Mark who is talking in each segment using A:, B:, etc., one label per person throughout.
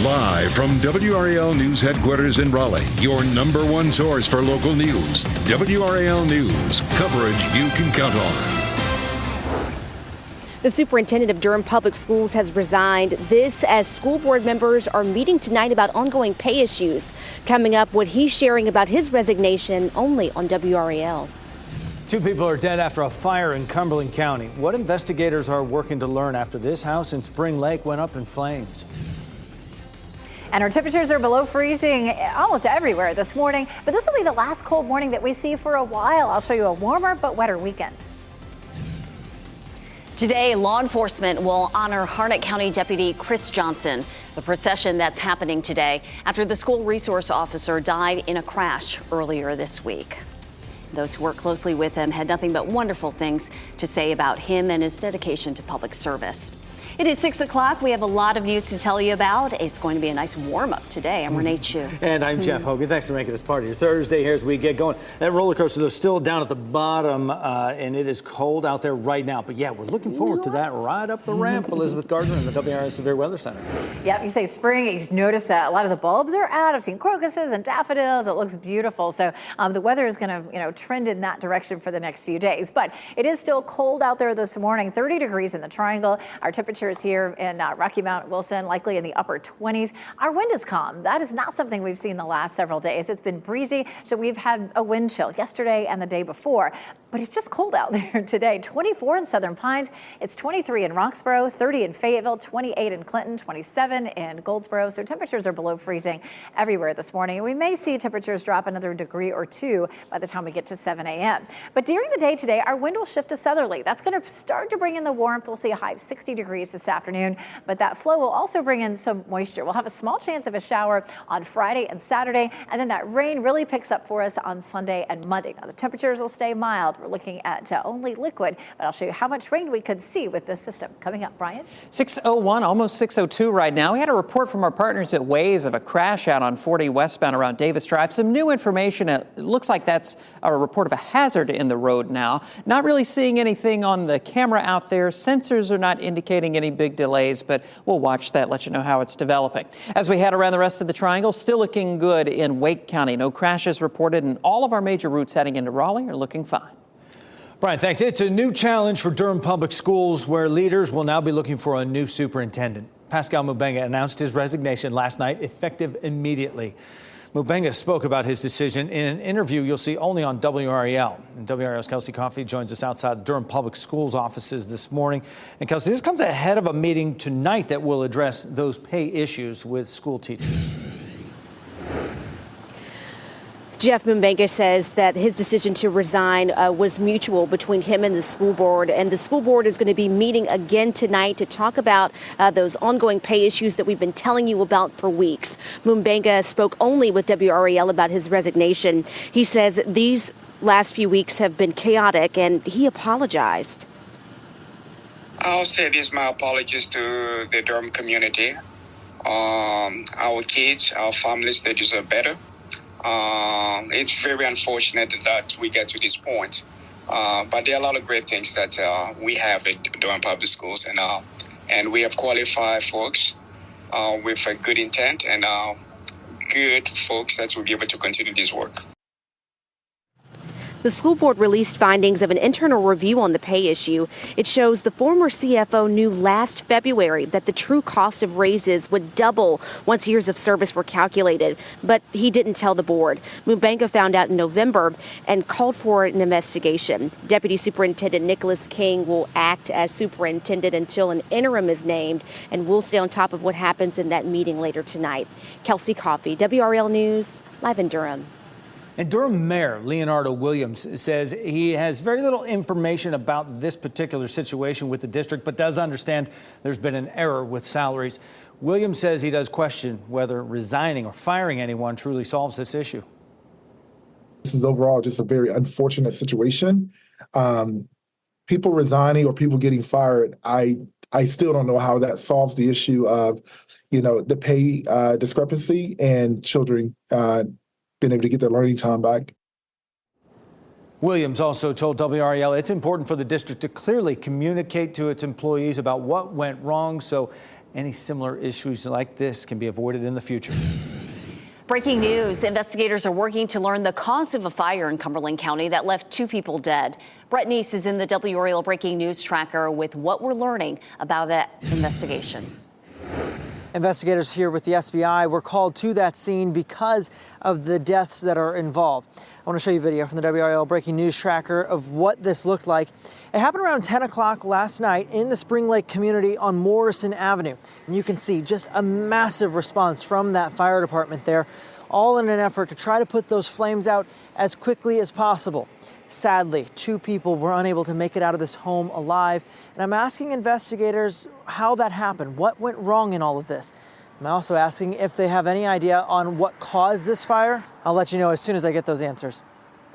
A: Live from WRAL News Headquarters in Raleigh, your number one source for local news. WRAL News, coverage you can count on.
B: The superintendent of Durham Public Schools has resigned. This as school board members are meeting tonight about ongoing pay issues. Coming up, what he's sharing about his resignation only on WRAL.
C: 2 people are dead after a fire in Cumberland County. What investigators are working to learn after this house in Spring Lake went up in flames.
D: And our temperatures are below freezing almost everywhere this morning, but this will be the last cold morning that we see for a while. I'll show you a warmer but wetter weekend.
E: Today, law enforcement will honor Harnett County Deputy Chris Johnson. The procession that's happening today after the school resource officer died in a crash earlier this week. Those who work closely with him had nothing but wonderful things to say about him and his dedication to public service. It is 6 o'clock. We have a lot of news to tell you about. It's going to be a nice warm up today. I'm Renee Chu.
C: And I'm Jeff Hogan. Thanks for making this part of your Thursday here as we get going. That roller coaster is still down at the bottom, and it is cold out there right now. But yeah, we're looking forward to that ride up the ramp. Elizabeth Gardner in the WRAL Severe Weather Center.
D: Yep, you say spring, you just notice that a lot of the bulbs are out. I've seen crocuses and daffodils. It looks beautiful. So the weather is going to, trend in that direction for the next few days. But it is still cold out there this morning. 30 degrees in the Triangle. Our temperatures here in Rocky Mount, Wilson, likely in the upper 20s. Our wind is calm. That is not something we've seen the last several days. It's been breezy, so we've had a wind chill yesterday and the day before. But it's just cold out there today. 24 in Southern Pines. It's 23 in Roxborough, 30 in Fayetteville, 28 in Clinton, 27 in Goldsboro. So temperatures are below freezing everywhere this morning. We may see temperatures drop another degree or two by the time we get to 7 a.m. But during the day today, our wind will shift to southerly. That's going to start to bring in the warmth. We'll see a high of 60 degrees this afternoon, but that flow will also bring in some moisture. We'll have a small chance of a shower on Friday and Saturday, and then that rain really picks up for us on Sunday and Monday. Now, the temperatures will stay mild. We're looking at only liquid, but I'll show you how much rain we could see with this system. Coming up, Brian.
F: 6:01, almost 6:02 right now. We had a report from our partners at Waze of a crash out on 40 westbound around Davis Drive. Some new information. It looks like that's a report of a hazard in the road now. Not really seeing anything on the camera out there. Sensors are not indicating any big delays, but we'll watch that, let you know how it's developing. As we head around the rest of the Triangle, still looking good in Wake County. No crashes reported, and all of our major routes heading into Raleigh are looking fine.
C: Brian, thanks. It's a new challenge for Durham Public Schools where leaders will now be looking for a new superintendent. Pascal Mubenga announced his resignation last night, effective immediately. Mubenga spoke about his decision in an interview you'll see only on WRAL. And WRAL's Kelsey Coffey joins us outside Durham Public Schools offices this morning. And Kelsey, this comes ahead of a meeting tonight that will address those pay issues with school teachers.
B: Jeff Mubenga says that his decision to resign was mutual between him and the school board. And the school board is going to be meeting again tonight to talk about those ongoing pay issues that we've been telling you about for weeks. Mubenga spoke only with WRAL about his resignation. He says these last few weeks have been chaotic, and he apologized.
G: I'll say this, my apologies to the Durham community. Our kids, our families, they deserve better. It's very unfortunate that we get to this point, but there are a lot of great things that we have at Durham Public Schools, and we have qualified folks with a good intent and good folks that will be able to continue this work.
B: The school board released findings of an internal review on the pay issue. It shows the former CFO knew last February that the true cost of raises would double once years of service were calculated, but he didn't tell the board. Mubenga found out in November and called for an investigation. Deputy Superintendent Nicholas King will act as superintendent until an interim is named, and we'll stay on top of what happens in that meeting later tonight. Kelsey Coffey, WRAL News, live in Durham.
C: And Durham Mayor Leonardo Williams says he has very little information about this particular situation with the district, but does understand there's been an error with salaries. Williams says he does question whether resigning or firing anyone truly solves this issue.
H: This is overall just a very unfortunate situation. People resigning or people getting fired, I still don't know how that solves the issue of, the pay discrepancy and children being able to get their learning time back.
C: Williams also told WRAL it's important for the district to clearly communicate to its employees about what went wrong so Any similar issues like this can be avoided in the future.
E: Breaking news. Investigators are working to learn the cause of a fire in Cumberland County that left 2 people dead. Brett Neese is in the WRAL Breaking News Tracker with what we're learning about that investigation.
I: Investigators here with the SBI were called to that scene because of the deaths that are involved. I want to show you a video from the WRAL Breaking News Tracker of what this looked like. It happened around 10 o'clock last night in the Spring Lake community on Morrison Avenue. And you can see just a massive response from that fire department there, all in an effort to try to put those flames out as quickly as possible. Sadly, 2 people were unable to make it out of this home alive. And I'm asking investigators how that happened. What went wrong in all of this? I'm also asking if they have any idea on what caused this fire. I'll let you know as soon as I get those answers.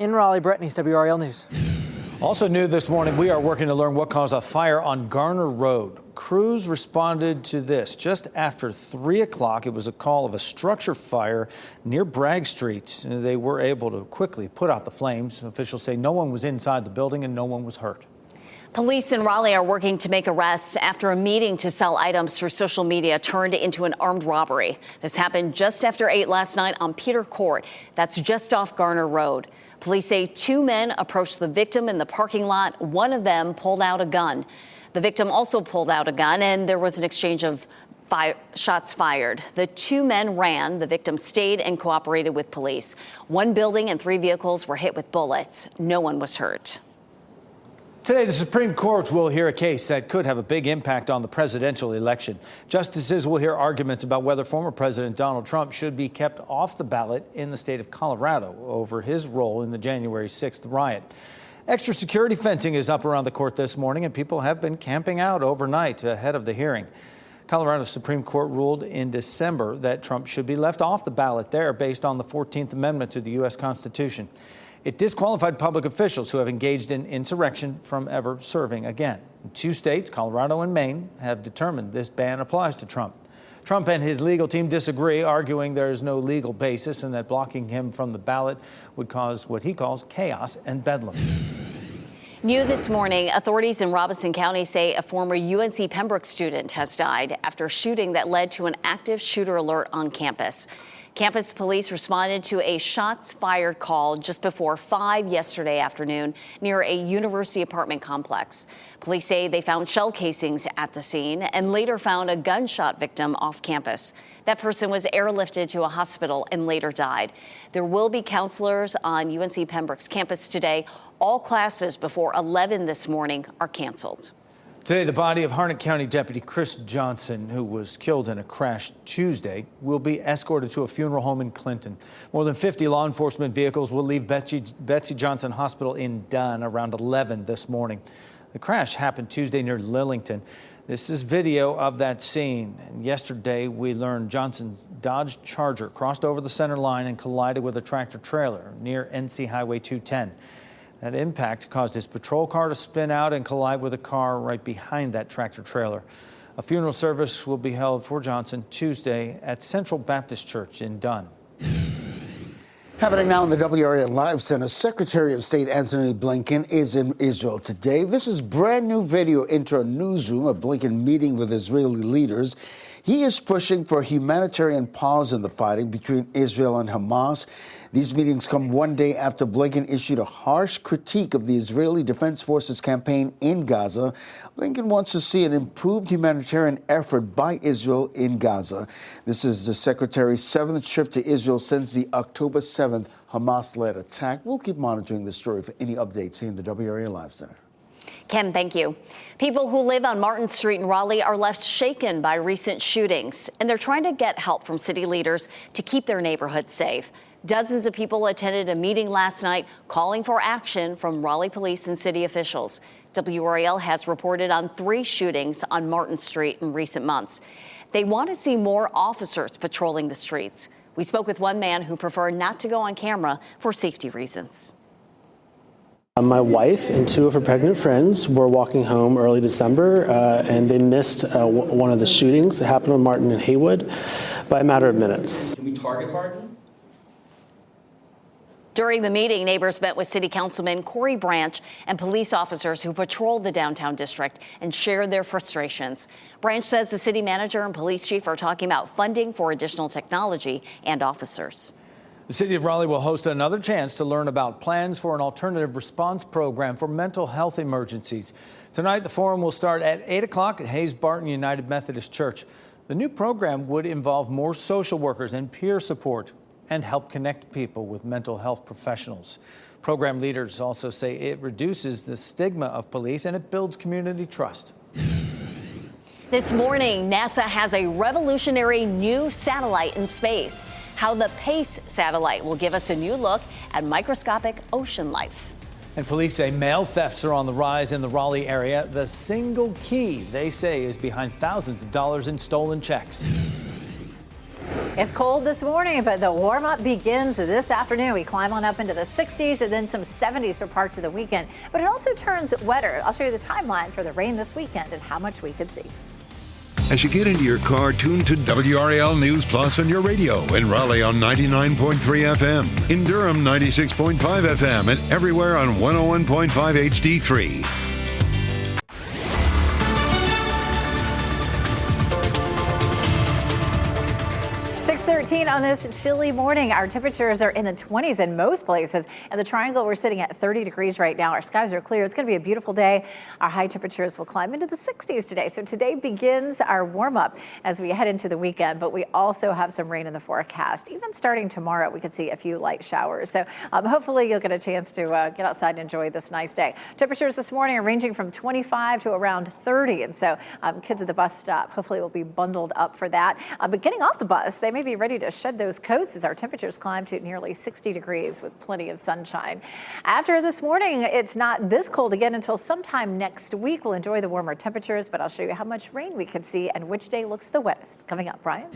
I: In Raleigh, Brett Neese, WRAL News.
C: Also new this morning, we are working to learn what caused a fire on Garner Road. Crews responded to this just after 3 o'clock. It was a call of a structure fire near Bragg Street. They were able to quickly put out the flames. Officials say no one was inside the building and no one was hurt.
E: Police in Raleigh are working to make arrests after a meeting to sell items through social media turned into an armed robbery. This happened just after 8 last night on Peter Court. That's just off Garner Road. Police say 2 men approached the victim in the parking lot. One of them pulled out a gun. The victim also pulled out a gun, and there was an exchange of shots fired. The 2 men ran. The victim stayed and cooperated with police. 1 building and 3 vehicles were hit with bullets. No one was hurt.
C: Today, the Supreme Court will hear a case that could have a big impact on the presidential election. Justices will hear arguments about whether former President Donald Trump should be kept off the ballot in the state of Colorado over his role in the January 6th riot. Extra security fencing is up around the court this morning, and people have been camping out overnight ahead of the hearing. Colorado's Supreme Court ruled in December that Trump should be left off the ballot there based on the 14th Amendment to the U.S. Constitution. It disqualified public officials who have engaged in insurrection from ever serving again. 2 states, Colorado and Maine, have determined this ban applies to Trump. Trump and his legal team disagree, arguing there is no legal basis and that blocking him from the ballot would cause what he calls chaos and bedlam.
E: New this morning, authorities in Robeson County say a former UNC Pembroke student has died after a shooting that led to an active shooter alert on campus. Campus police responded to a shots fired call just before 5 yesterday afternoon near a university apartment complex. Police say they found shell casings at the scene and later found a gunshot victim off campus. That person was airlifted to a hospital and later died. There will be counselors on UNC Pembroke's campus today. All classes before 11 this morning are canceled.
C: Today, the body of Harnett County Deputy Chris Johnson, who was killed in a crash Tuesday, will be escorted to a funeral home in Clinton. More than 50 law enforcement vehicles will leave Betsy Johnson Hospital in Dunn around 11 this morning. The crash happened Tuesday near Lillington. This is video of that scene. And yesterday, we learned Johnson's Dodge Charger crossed over the center line and collided with a tractor trailer near NC Highway 210. That impact caused his patrol car to spin out and collide with a car right behind that tractor trailer. A funeral service will be held for Johnson Tuesday at Central Baptist Church in Dunn.
J: Happening now in the WRAL Live Center, Secretary of State Antony Blinken is in Israel today. This is brand new video into a newsroom of Blinken meeting with Israeli leaders. He is pushing for a humanitarian pause in the fighting between Israel and Hamas. These meetings come one day after Blinken issued a harsh critique of the Israeli Defense Forces campaign in Gaza. Blinken wants to see an improved humanitarian effort by Israel in Gaza. This is the Secretary's 7th trip to Israel since the October 7th Hamas-led attack. We'll keep monitoring this story for any updates here in the WRAL Live Center.
E: Ken, thank you. People who live on Martin Street in Raleigh are left shaken by recent shootings, and they're trying to get help from city leaders to keep their neighborhood safe. Dozens of people attended a meeting last night calling for action from Raleigh police and city officials. WRAL has reported on 3 shootings on Martin Street in recent months. They want to see more officers patrolling the streets. We spoke with one man who preferred not to go on camera for safety reasons.
K: My wife and 2 of her pregnant friends were walking home early December, and they missed one of the shootings that happened on Martin and Haywood by a matter of minutes.
L: Can we target Martin?
E: During the meeting, neighbors met with City Councilman Corey Branch and police officers who patrol the downtown district and shared their frustrations. Branch says the city manager and police chief are talking about funding for additional technology and officers.
C: The city of Raleigh will host another chance to learn about plans for an alternative response program for mental health emergencies. Tonight, the forum will start at 8 o'clock at Hayes Barton United Methodist Church. The new program would involve more social workers and peer support and help connect people with mental health professionals. Program leaders also say it reduces the stigma of police and it builds community trust.
E: This morning, NASA has a revolutionary new satellite in space. How the PACE satellite will give us a new look at microscopic ocean life.
C: And police say mail thefts are on the rise in the Raleigh area. The single key, they say, is behind thousands of dollars in stolen checks.
D: It's cold this morning, but the warm-up begins this afternoon. We climb on up into the 60s and then some 70s for parts of the weekend. But it also turns wetter. I'll show you the timeline for the rain this weekend and how much we could see.
A: As you get into your car, tune to WRAL News Plus on your radio. In Raleigh on 99.3 FM. In Durham, 96.5 FM. And everywhere on 101.5 HD3.
D: 6:13 on this chilly morning. Our temperatures are in the 20s in most places. In the Triangle, we're sitting at 30 degrees right now. Our skies are clear. It's going to be a beautiful day. Our high temperatures will climb into the 60s today. So today begins our warm up as we head into the weekend, but we also have some rain in the forecast. Even starting tomorrow, we could see a few light showers. So hopefully you'll get a chance to get outside and enjoy this nice day. Temperatures this morning are ranging from 25 to around 30. And so kids at the bus stop hopefully will be bundled up for that. But getting off the bus, they may be ready to shed those coats as our temperatures climb to nearly 60 degrees with plenty of sunshine. After this morning, it's not this cold again until sometime next week. We'll enjoy the warmer temperatures, but I'll show you how much rain we could see and which day looks the wettest. Coming up, Brian.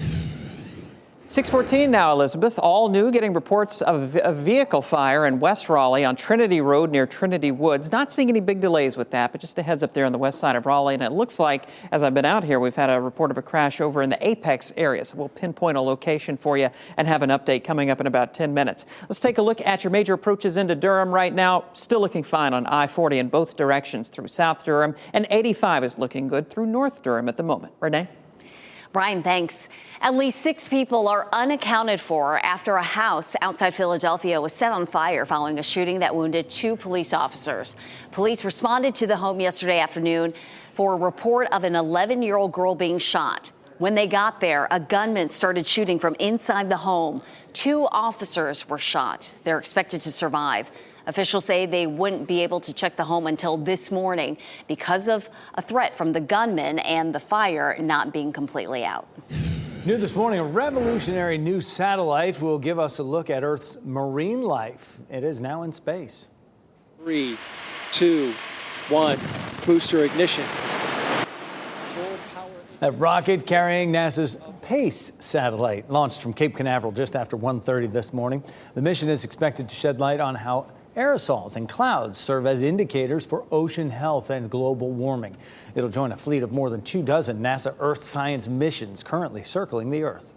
F: 6:14 now, Elizabeth. All new, getting reports of a vehicle fire in West Raleigh on Trinity Road near Trinity Woods. Not seeing any big delays with that, but just a heads up there on the west side of Raleigh. And it looks like, as I've been out here, we've had a report of a crash over in the Apex area. So we'll pinpoint a location for you and have an update coming up in about 10 minutes. Let's take a look at your major approaches into Durham right now. Still looking fine on I-40 in both directions through South Durham, and 85 is looking good through North Durham at the moment. Renee?
E: Brian, thanks. At least 6 people are unaccounted for after a house outside Philadelphia was set on fire following a shooting that wounded 2 police officers. Police responded to the home yesterday afternoon for a report of an 11-year-old girl being shot. When they got there, a gunman started shooting from inside the home. 2 officers were shot. They're expected to survive. Officials say they wouldn't be able to check the home until this morning because of a threat from the gunman and the fire not being completely out.
C: New this morning, a revolutionary new satellite will give us a look at Earth's marine life. It is now in space.
L: 3, 2, 1, booster ignition.
C: That rocket carrying NASA's PACE satellite launched from Cape Canaveral just after 1:30 this morning. The mission is expected to shed light on how aerosols and clouds serve as indicators for ocean health and global warming. It'll join a fleet of more than 24 NASA Earth science missions currently circling the Earth.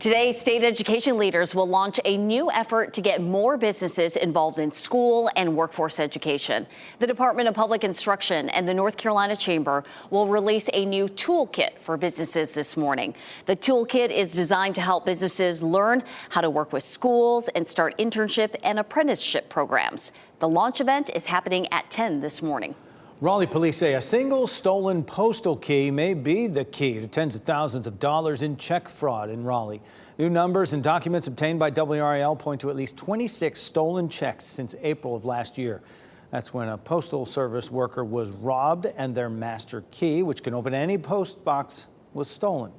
E: Today, state education leaders will launch a new effort to get more businesses involved in school and workforce education. The Department of Public Instruction and the North Carolina Chamber will release a new toolkit for businesses this morning. The toolkit is designed to help businesses learn how to work with schools and start internship and apprenticeship programs. The launch event is happening at 10 this morning.
C: Raleigh police say a single stolen postal key may be the key to tens of thousands of dollars in check fraud in Raleigh. New numbers and documents obtained by WRAL point to at least 26 stolen checks since April of last year. That's when a postal service worker was robbed and their master key, which can open any post box, was stolen.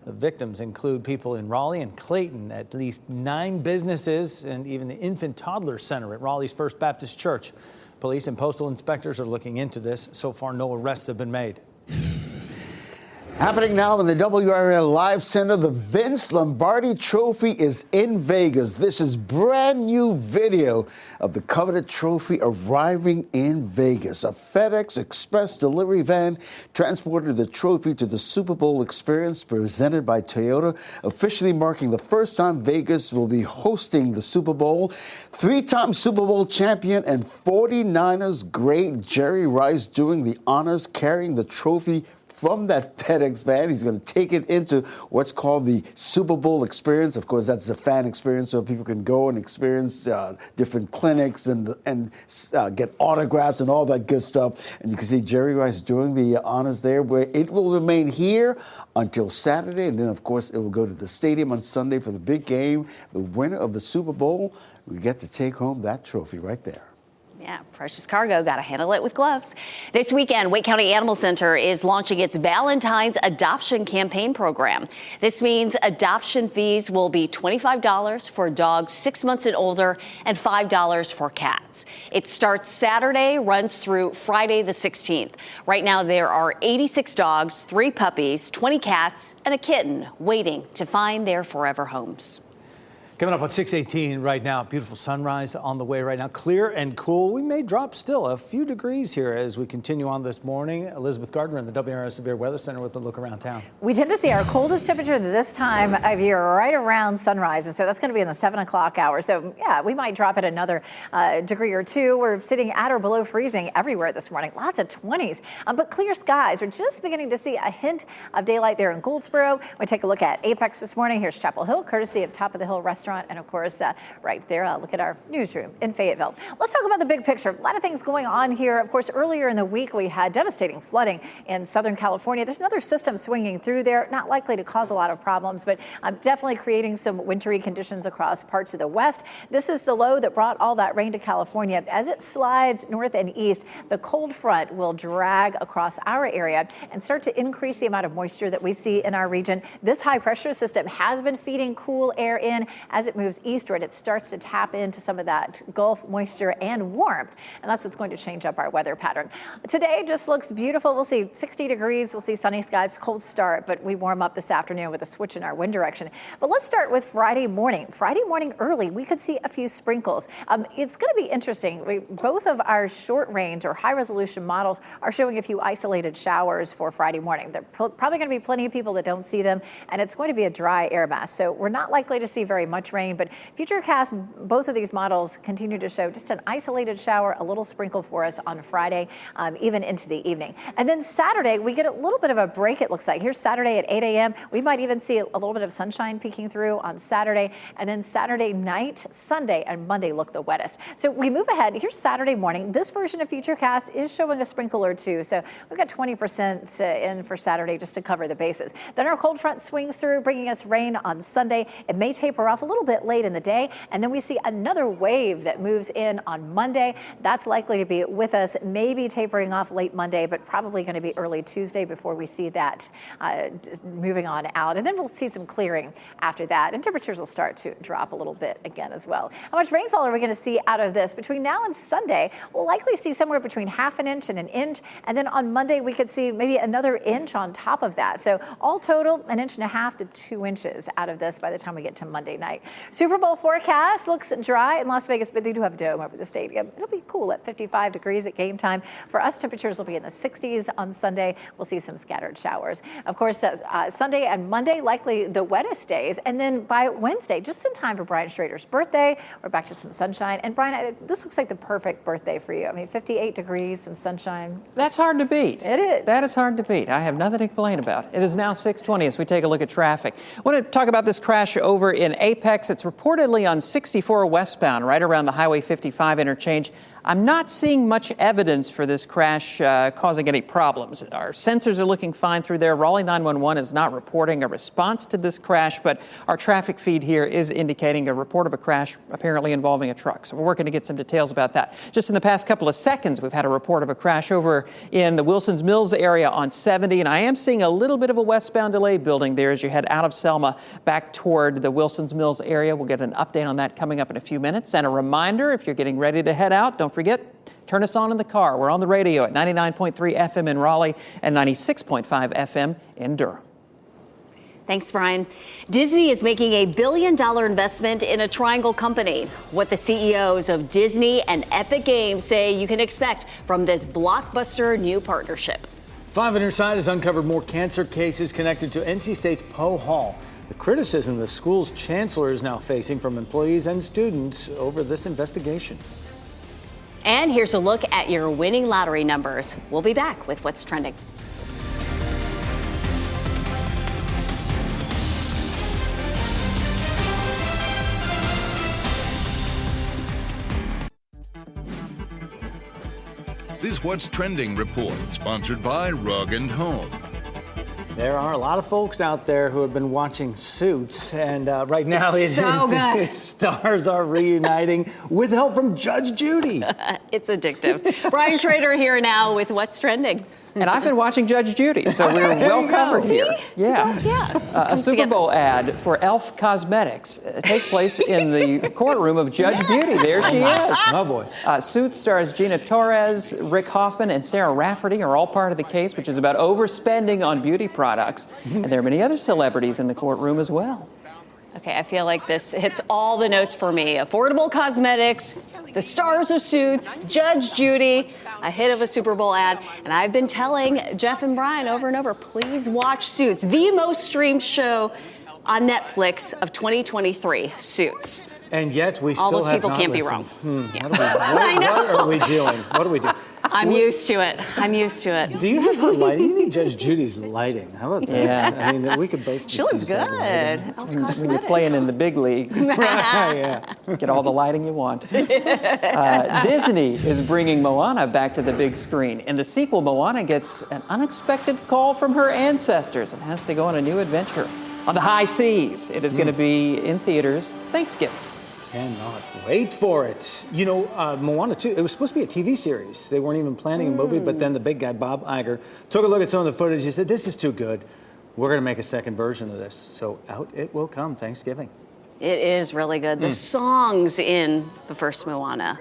C: The victims include people in Raleigh and Clayton, at least 9 businesses, and even the infant toddler center at Raleigh's First Baptist Church. Police and postal inspectors are looking into this. So far, no arrests have been made.
J: Happening now in the WRAL Live Center, the Vince Lombardi Trophy is in Vegas. This is brand new video of the coveted trophy arriving in Vegas. A FedEx Express delivery van transported the trophy to the Super Bowl experience presented by Toyota, officially marking the first time Vegas will be hosting the Super Bowl. Three-time Super Bowl champion and 49ers great Jerry Rice doing the honors, carrying the trophy from that FedEx van. He's going to take it into what's called the Super Bowl experience. Of course, that's a fan experience, so people can go and experience different clinics and get autographs and all that good stuff. And you can see Jerry Rice doing the honors there, where it will remain here until Saturday. And then, of course, it will go to the stadium on Sunday for the big game. The winner of the Super Bowl, we get to take home that trophy right there.
E: Yeah, precious cargo, got to handle it with gloves. This weekend, Wake County Animal Center is launching its Valentine's Adoption Campaign program. This means adoption fees will be $25 for dogs 6 months and older and $5 for cats. It starts Saturday, runs through Friday the 16th. Right now, there are 86 dogs, 3 puppies, 20 cats, and a kitten waiting to find their forever homes.
C: Coming up on 6:18 right now, beautiful sunrise on the way right now. Clear and cool. We may drop still a few degrees here as we continue on this morning. Elizabeth Gardner in the WRAL Severe Weather Center with a look around town.
D: We tend to see our coldest temperature this time of year right around sunrise, and so that's going to be in the 7 o'clock hour. So yeah, we might drop it another degree or two. We're sitting at or below freezing everywhere this morning. Lots of 20s, but clear skies. We're just beginning to see a hint of daylight there in Goldsboro. We take a look at Apex this morning. Here's Chapel Hill, courtesy of Top of the Hill Restaurant. And of course, right there, look at our newsroom in Fayetteville. Let's talk about the big picture. A lot of things going on here. Of course, earlier in the week, we had devastating flooding in Southern California. There's another system swinging through there, not likely to cause a lot of problems, but definitely creating some wintry conditions across parts of the West. This is the low that brought all that rain to California. As it slides north and east, the cold front will drag across our area and start to increase the amount of moisture that we see in our region. This high pressure system has been feeding cool air in. As it moves eastward, it starts to tap into some of that Gulf moisture and warmth, and that's what's going to change up our weather pattern. Today just looks beautiful. We'll see 60 degrees. We'll see sunny skies, cold start, but we warm up this afternoon with a switch in our wind direction. But let's start with Friday morning. Friday morning early, we could see a few sprinkles. It's going to be interesting. Both of our short range or high resolution models are showing a few isolated showers for Friday morning. There are probably going to be plenty of people that don't see them, and it's going to be a dry air mass. So we're not likely to see very much rain, but Futurecast, both of these models continue to show just an isolated shower, a little sprinkle for us on Friday, even into the evening. And then Saturday, we get a little bit of a break, it looks like. Here's Saturday at 8 a.m. We might even see a little bit of sunshine peeking through on Saturday. And then Saturday night, Sunday, and Monday look the wettest. So we move ahead. Here's Saturday morning. This version of Futurecast is showing a sprinkle or two. So we've got 20% in for Saturday just to cover the bases. Then our cold front swings through, bringing us rain on Sunday. It may taper off a little bit late in the day, and then we see another wave that moves in on Monday. That's likely to be with us, maybe tapering off late Monday, but probably going to be early Tuesday before we see that moving on out. And then we'll see some clearing after that, and temperatures will start to drop a little bit again as well. How much rainfall are we going to see out of this? Between now and Sunday, we'll likely see somewhere between ½ an inch and an inch, and then on Monday we could see maybe another inch on top of that. So all total, 1.5 inches to 2 inches out of this by the time we get to Monday night. Super Bowl forecast looks dry in Las Vegas, but they do have a dome over the stadium. It'll be cool at 55 degrees at game time. For us, temperatures will be in the 60s on Sunday. We'll see some scattered showers. Of course, Sunday and Monday, likely the wettest days. And then by Wednesday, just in time for Brian Schrader's birthday, we're back to some sunshine. And Brian, this looks like the perfect birthday for you. I mean, 58 degrees, some sunshine.
F: That's hard to beat.
D: It is.
F: That is hard to beat. I have nothing to complain about. It is now 6:20 as we take a look at traffic. I want to talk about this crash over in Apex. It's reportedly on 64 westbound, right around the Highway 55 interchange. I'm not seeing much evidence for this crash causing any problems. Our sensors are looking fine through there. Raleigh 911 is not reporting a response to this crash, but our traffic feed here is indicating a report of a crash apparently involving a truck. So we're working to get some details about that. Just in the past couple of seconds, we've had a report of a crash over in the Wilson's Mills area on 70, and I am seeing a little bit of a westbound delay building there as you head out of Selma back toward the Wilson's Mills area. We'll get an update on that coming up in a few minutes. And a reminder, if you're getting ready to head out, don't don't forget, turn us on in the car. We're on the radio at 99.3 FM in Raleigh and 96.5 FM in Durham.
E: Thanks, Brian. Disney is making a $1 billion investment in a Triangle company. What the CEOs of Disney and Epic Games say you can expect from this blockbuster new partnership.
C: 5 on Your Side has uncovered more cancer cases connected to NC State's Poe Hall. The criticism the school's chancellor is now facing from employees and students over this investigation.
E: And here's a look at your winning lottery numbers. We'll be back with What's Trending.
A: This What's Trending report, sponsored by Rug & Home.
C: There are a lot of folks out there who have been watching Suits, and right now its stars are reuniting with help from Judge Judy.
E: It's addictive. Brian Schrader here now with What's Trending.
F: And I've been watching Judge Judy, so we're well covered here. Yeah. A Super Bowl ad for Elf Cosmetics takes place in the courtroom of Judge Beauty. There she is.
C: Oh, boy.
F: Suits stars Gina Torres, Rick Hoffman, and Sarah Rafferty are all part of the case, which is about overspending on beauty products. And there are many other celebrities in the courtroom as well.
E: Okay, I feel like this hits all the notes for me. Affordable cosmetics, the stars of Suits, Judge Judy, a hit of a Super Bowl ad. And I've been telling Jeff and Brian over and over, please watch Suits, the most streamed show on Netflix of 2023, Suits.
C: And yet we still
E: all those
C: have
E: people
C: not
E: can't
C: listened.
E: be wrong.
C: What are we doing? What do we do?
E: I'm used to it. I'm used to it.
C: Do you have her lighting? You need Judge Judy's lighting. How about that?
F: Yeah.
C: I mean, we could both just
E: She looks
C: use that
E: good.
C: lighting.
E: Elf
F: When you're
E: Cosmetics.
F: playing in the big leagues,
C: Yeah.
F: get all the lighting you want. Disney is bringing Moana back to the big screen. In the sequel, Moana gets an unexpected call from her ancestors and has to go on a new adventure on the high seas. It is going to be in theaters Thanksgiving.
C: Cannot wait for it. You know, Moana 2, it was supposed to be a TV series. They weren't even planning a movie, but then the big guy, Bob Iger, took a look at some of the footage. He said, this is too good. We're going to make a second version of this. So out it will come Thanksgiving.
E: It is really good. The songs in the first Moana.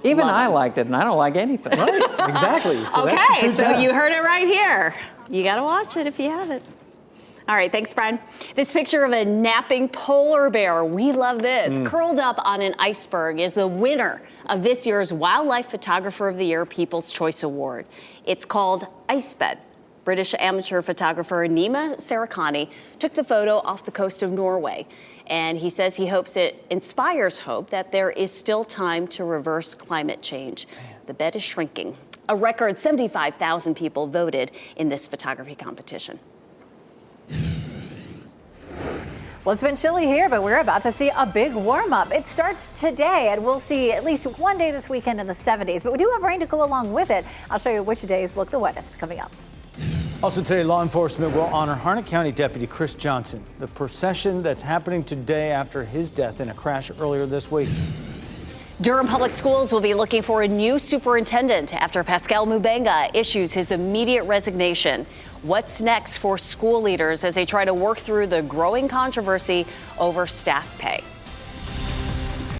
F: Even
E: Love
F: I
E: them.
F: liked it, and I don't like anything.
C: Right, exactly. So that's
E: Okay,
C: the true
E: so
C: test.
E: you heard it right here. You got to watch it if you haven't. All right, thanks, Brian. This picture of a napping polar bear, we love this, curled up on an iceberg is the winner of this year's Wildlife Photographer of the Year People's Choice Award. It's called Icebed. British amateur photographer Nima Sarakani took the photo off the coast of Norway, and he says he hopes it inspires hope that there is still time to reverse climate change. The bed is shrinking. A record 75,000 people voted in this photography competition.
D: Well, it's been chilly here, but we're about to see a big warm up. It starts today, and we'll see at least one day this weekend in the 70s. But we do have rain to go along with it. I'll show you which days look the wettest coming up.
C: Also today, law enforcement will honor Harnett County Deputy Chris Johnson. The procession that's happening today after his death in a crash earlier this week.
E: Durham Public Schools will be looking for a new superintendent after Pascal Mubenga issues his immediate resignation. What's next for school leaders as they try to work through the growing controversy over staff pay?